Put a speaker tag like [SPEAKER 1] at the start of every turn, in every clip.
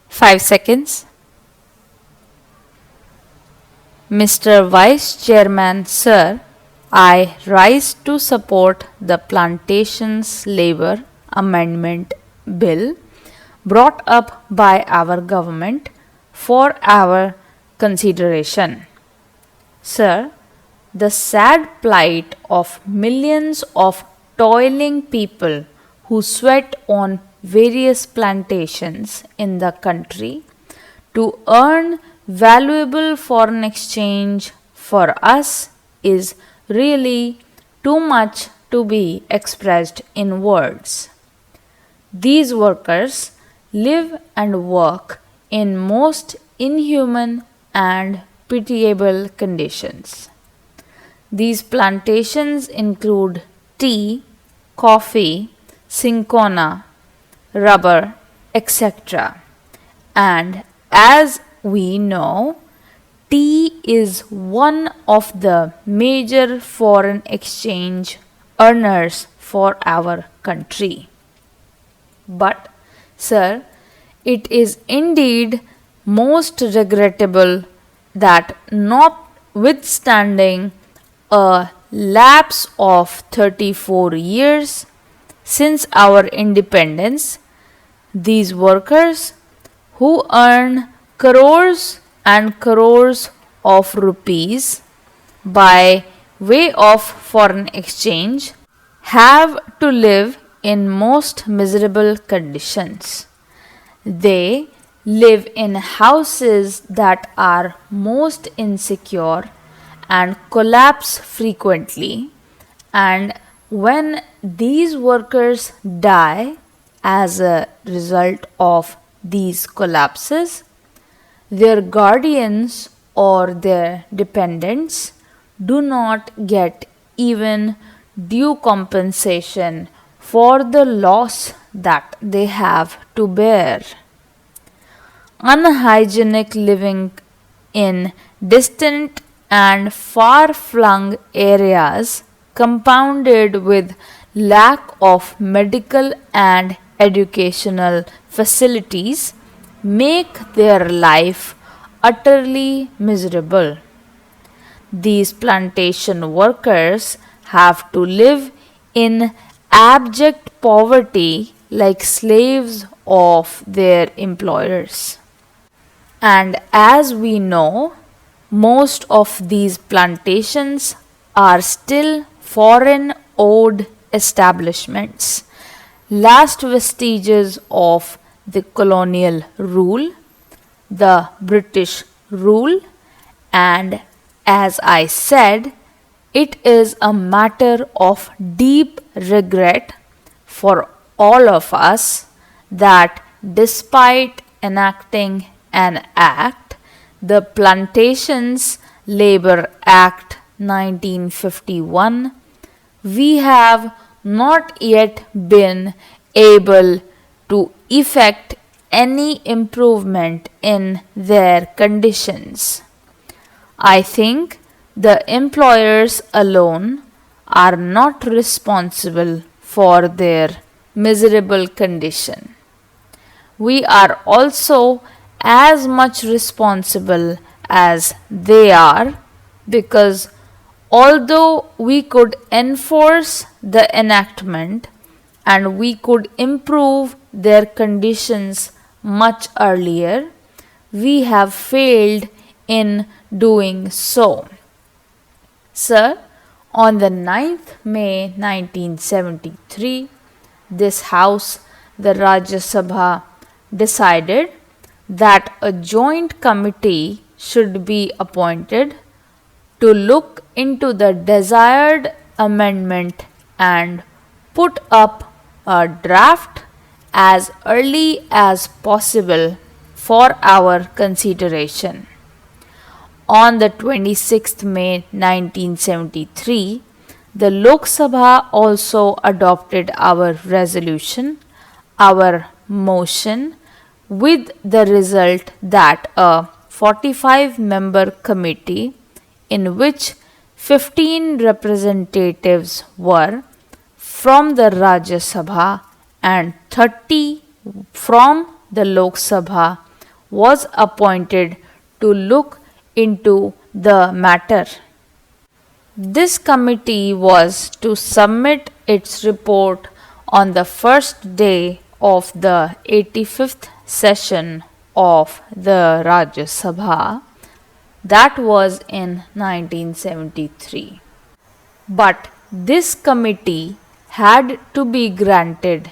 [SPEAKER 1] 5 seconds. Mr. Vice Chairman, Sir, I rise to support the Plantations Labor Amendment Bill brought up by our government for our consideration. Sir, the sad plight of millions of toiling people who sweat on various plantations in the country to earn valuable foreign exchange for us is really too much to be expressed in words. These workers live and work in most inhuman and pitiable conditions. These plantations include tea, coffee, cinchona, rubber, etc. And as we know, tea is one of the major foreign exchange earners for our country. But, sir, it is indeed most regrettable that notwithstanding a lapse of 34 years since our independence, these workers who earn crores and crores of rupees by way of foreign exchange have to live in most miserable conditions. They live in houses that are most insecure and collapse frequently, and when these workers die as a result of these collapses, their guardians or their dependents do not get even due compensation for the loss that they have to bear. Unhygienic living in distant and far-flung areas, compounded with lack of medical and educational facilities, make their life utterly miserable. These plantation workers have to live in abject poverty like slaves of their employers. And as we know, most of these plantations are still foreign owned establishments, last vestiges of the colonial rule, the British rule, and as I said, it is a matter of deep regret for all of us that despite enacting an act, the Plantations Labor Act 1951, we have not yet been able to effect any improvement in their conditions. I think the employers alone are not responsible for their miserable condition. We are also as much responsible as they are, because although we could enforce the enactment and we could improve their conditions much earlier, we have failed in doing so. Sir, on the 9th May 1973, this House, the Rajya Sabha, decided that a joint committee should be appointed to look into the desired amendment and put up a draft as early as possible for our consideration. On the 26th May 1973, the Lok Sabha also adopted our resolution, our motion, with the result that a 45-member committee, in which 15 representatives were from the Rajya Sabha and 30 from the Lok Sabha, was appointed to look into the matter. This committee was to submit its report on the first day of the 85th session of the Rajya Sabha, that was in 1973. But this committee had to be granted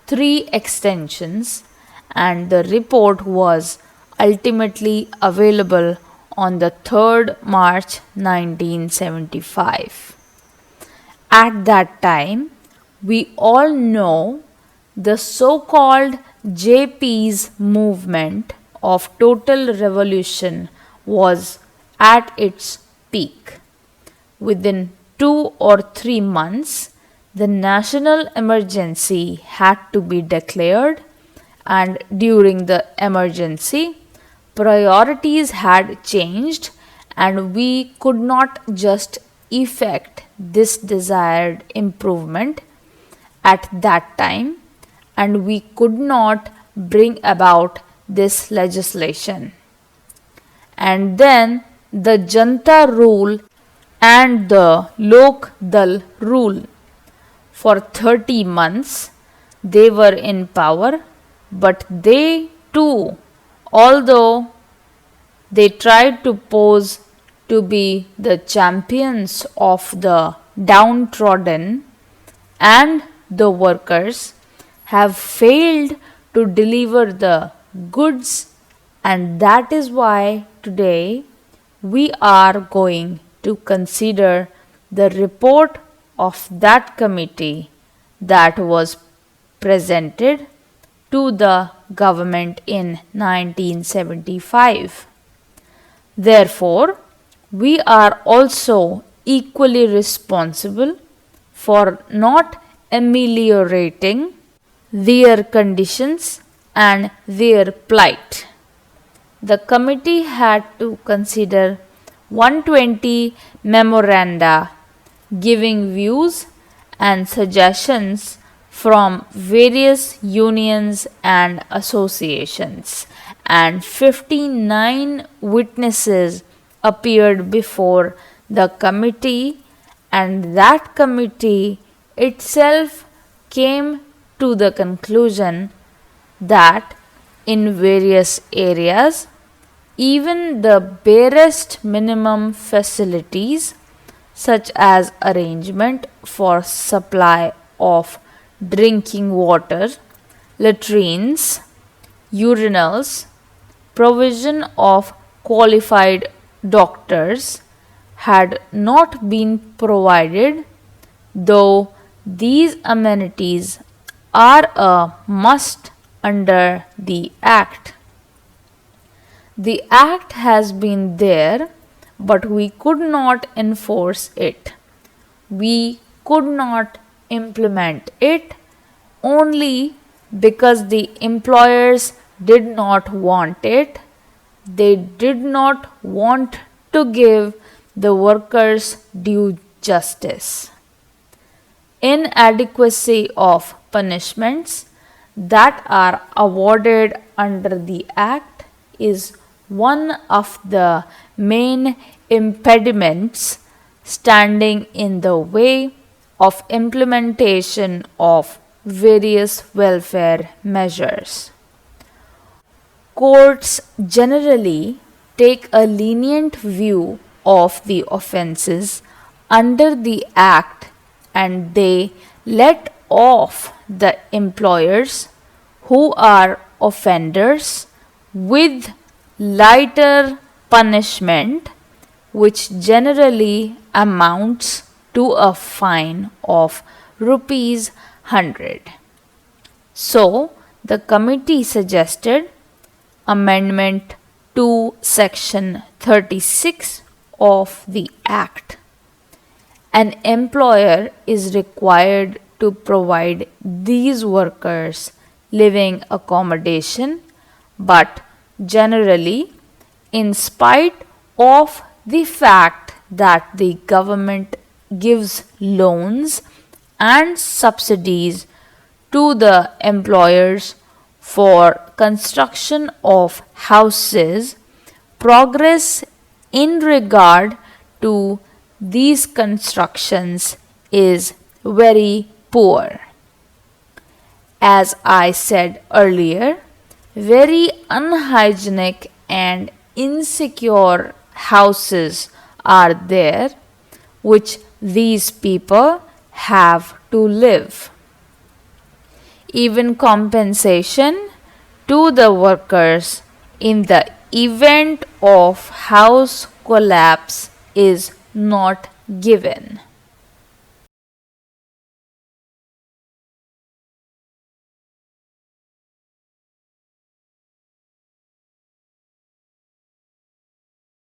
[SPEAKER 1] 3 extensions, and the report was ultimately available on the 3rd March 1975. At that time, we all know the so-called JP's movement of total revolution was at its peak. Within 2 or 3 months, the national emergency had to be declared, and during the emergency, priorities had changed, and we could not just effect this desired improvement at that time, and we could not bring about this legislation. And then the Janta rule and the Lok Dal rule. For 30 months they were in power, but they too, although they tried to pose to be the champions of the downtrodden and the workers, have failed to deliver the goods, and that is why today we are going to consider the report of that committee that was presented to the government in 1975. Therefore, we are also equally responsible for not ameliorating their conditions and their plight. The committee had to consider 120 memoranda giving views and suggestions from various unions and associations, and 59 witnesses appeared before the committee, and that committee itself came to the conclusion that in various areas, even the barest minimum facilities such as arrangement for supply of drinking water, latrines, urinals, provision of qualified doctors had not been provided, though these amenities are a must under the Act. The Act has been there, but we could not enforce it. We could not implement it only because the employers did not want it. They did not want to give the workers due justice. Inadequacy of punishments that are awarded under the Act is one of the main impediments standing in the way of implementation of various welfare measures. Courts generally take a lenient view of the offences under the Act, and they let off the employers who are offenders with lighter punishment, which generally amounts to a fine of rupees 100. So, the committee suggested amendment to section 36 of the Act. An employer is required to provide these workers living accommodation, but generally, in spite of the fact that the government gives loans and subsidies to the employers for construction of houses, progress in regard to these constructions is very poor. As I said earlier, very unhygienic and insecure houses are there which these people have to live. Even compensation to the workers in the event of house collapse is not given.